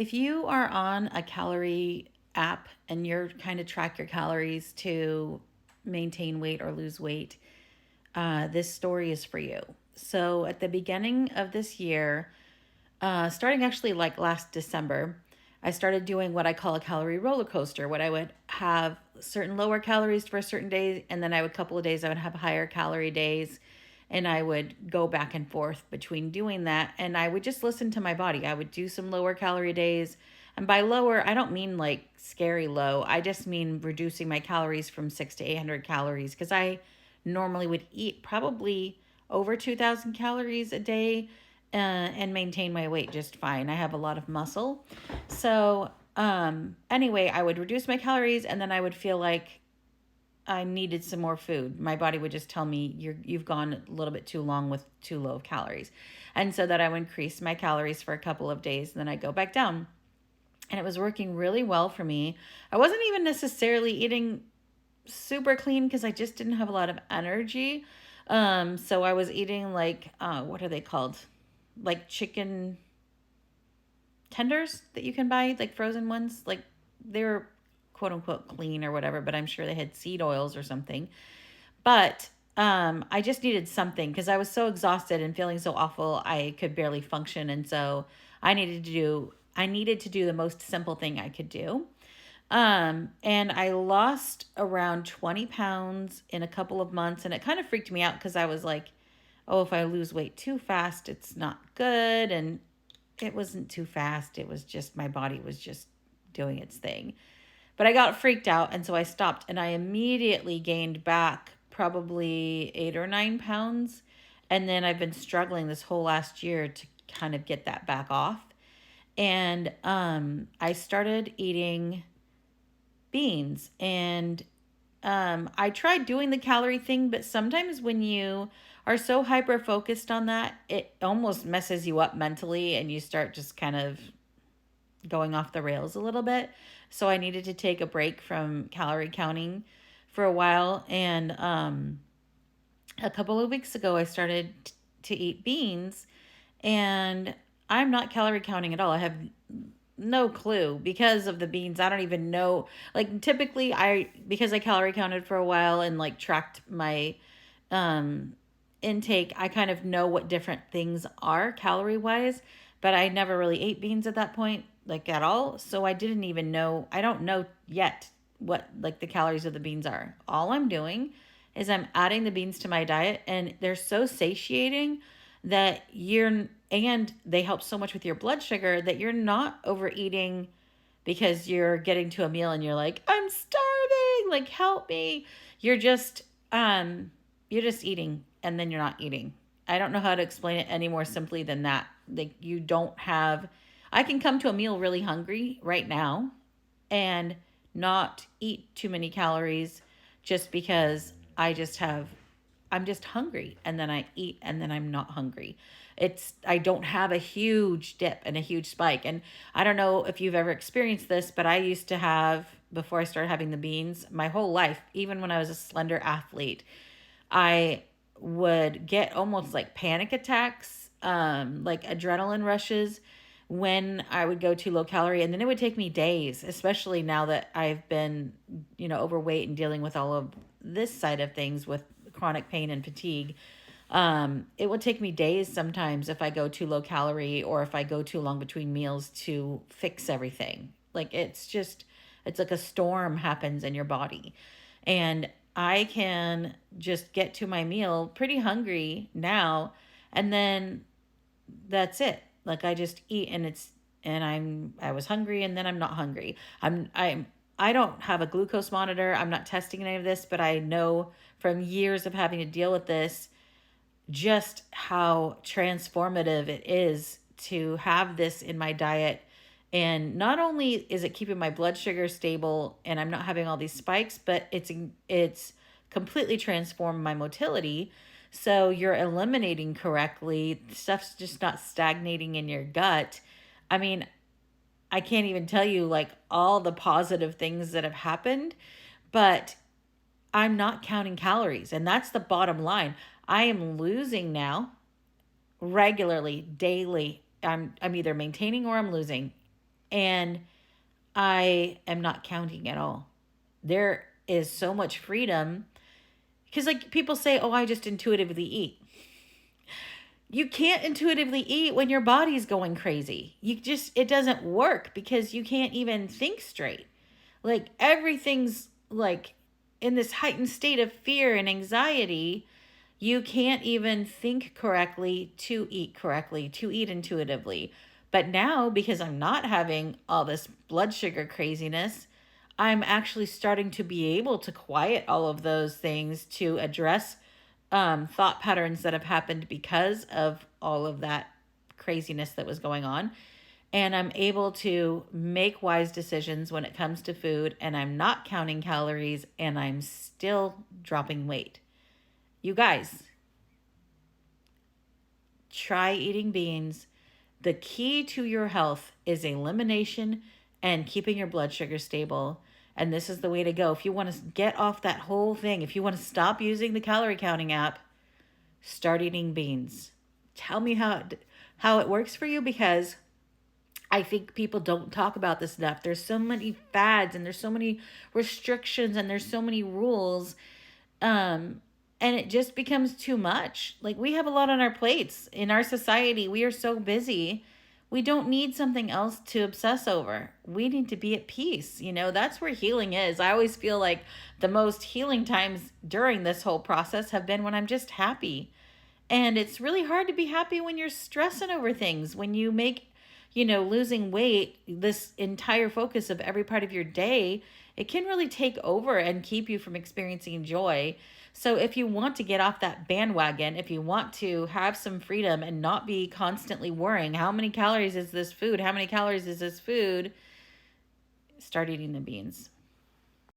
If you are on a calorie app and you're kind of track your calories to maintain weight or lose weight, this story is for you. So, at the beginning of this year, starting actually like last December, I started doing what I call a calorie roller coaster. What I would have certain lower calories for a certain day, and then I would a couple of days I would have higher calorie days, and I would go back and forth between doing that. And I would just listen to my body. I would do some lower calorie days, and by lower, I don't mean like scary low. I just mean reducing my calories from 600 to 800 calories because I normally would eat probably over 2,000 calories a day and maintain my weight just fine. I have a lot of muscle. So, anyway, I would reduce my calories and then I would feel like I needed some more food. My body would just tell me you've gone a little bit too long with too low of calories. And so that I would increase my calories for a couple of days and then I'd go back down. And it was working really well for me. I wasn't even necessarily eating super clean because I just didn't have a lot of energy. So I was eating like what are they called? Like chicken tenders that you can buy, like frozen ones. Like they were quote unquote clean or whatever, but I'm sure they had seed oils or something. But I just needed something because I was so exhausted and feeling so awful I could barely function, and so I needed to do the most simple thing I could do. And I lost around 20 pounds in a couple of months, and it kind of freaked me out because I was like, oh, if I lose weight too fast, it's not good. And it wasn't too fast. It was just my body was just doing its thing. But I got freaked out, and so I stopped, and I immediately gained back probably 8 or 9 pounds. And then I've been struggling this whole last year to kind of get that back off. And I started eating beans. And I tried doing the calorie thing, but sometimes when you are so hyper focused on that, it almost messes you up mentally and you start just kind of going off the rails a little bit. So I needed to take a break from calorie counting for a while. And a couple of weeks ago, I started to eat beans, and I'm not calorie counting at all. I have no clue because of the beans. I don't even know. Like typically because I calorie counted for a while and like tracked my um intake, I kind of know what different things are calorie wise, but I never really ate beans at that point like at all. So I didn't even know. I don't know yet what like the calories of the beans are. All I'm doing is I'm adding the beans to my diet, and they're so satiating that and they help so much with your blood sugar that you're not overeating because you're getting to a meal and you're like, I'm starving, like help me. You're just you're just eating and then you're not eating. I don't know how to explain it any more simply than that. Like you don't have I can come to a meal really hungry right now and not eat too many calories just because I'm just hungry, and then I eat and then I'm not hungry. I don't have a huge dip and a huge spike. And I don't know if you've ever experienced this, but I used to have, before I started having the beans, my whole life, even when I was a slender athlete, I would get almost like panic attacks, like adrenaline rushes when I would go too low calorie. And then it would take me days, especially now that I've been, overweight and dealing with all of this side of things with chronic pain and fatigue. It would take me days sometimes if I go too low calorie or if I go too long between meals to fix everything. Like it's like a storm happens in your body. And I can just get to my meal pretty hungry now, and then that's it. Like I just eat and I was hungry and then I'm not hungry. I don't have a glucose monitor. I'm not testing any of this, but I know from years of having to deal with this just how transformative it is to have this in my diet. And not only is it keeping my blood sugar stable and I'm not having all these spikes, but it's completely transformed my motility. So you're eliminating correctly. Stuff's just not stagnating in your gut. I mean, I can't even tell you like all the positive things that have happened, but I'm not counting calories. And that's the bottom line. I am losing now regularly, daily. I'm either maintaining or I'm losing. and I am not counting at all. There is so much freedom because, like, people say, oh, I just intuitively eat. You can't intuitively eat when your body's going crazy. It doesn't work because you can't even think straight. Like, everything's like in this heightened state of fear and anxiety. You can't even think correctly to eat correctly, to eat intuitively. But now, because I'm not having all this blood sugar craziness, I'm actually starting to be able to quiet all of those things to address thought patterns that have happened because of all of that craziness that was going on. And I'm able to make wise decisions when it comes to food, and I'm not counting calories, and I'm still dropping weight. You guys, try eating beans. The key to your health is elimination and keeping your blood sugar stable. And this is the way to go. If you want to get off that whole thing, if you want to stop using the calorie counting app, start eating beans. Tell me how it works for you, because I think people don't talk about this enough. There's so many fads and there's so many restrictions and there's so many rules. And it just becomes too much. Like, we have a lot on our plates in our society. We are so busy. We don't need something else to obsess over. We need to be at peace. That's where healing is. I always feel like the most healing times during this whole process have been when I'm just happy. And it's really hard to be happy when you're stressing over things, when you make, losing weight this entire focus of every part of your day. It can really take over and keep you from experiencing joy. So if you want to get off that bandwagon, if you want to have some freedom and not be constantly worrying, how many calories is this food? How many calories is this food? Start eating the beans.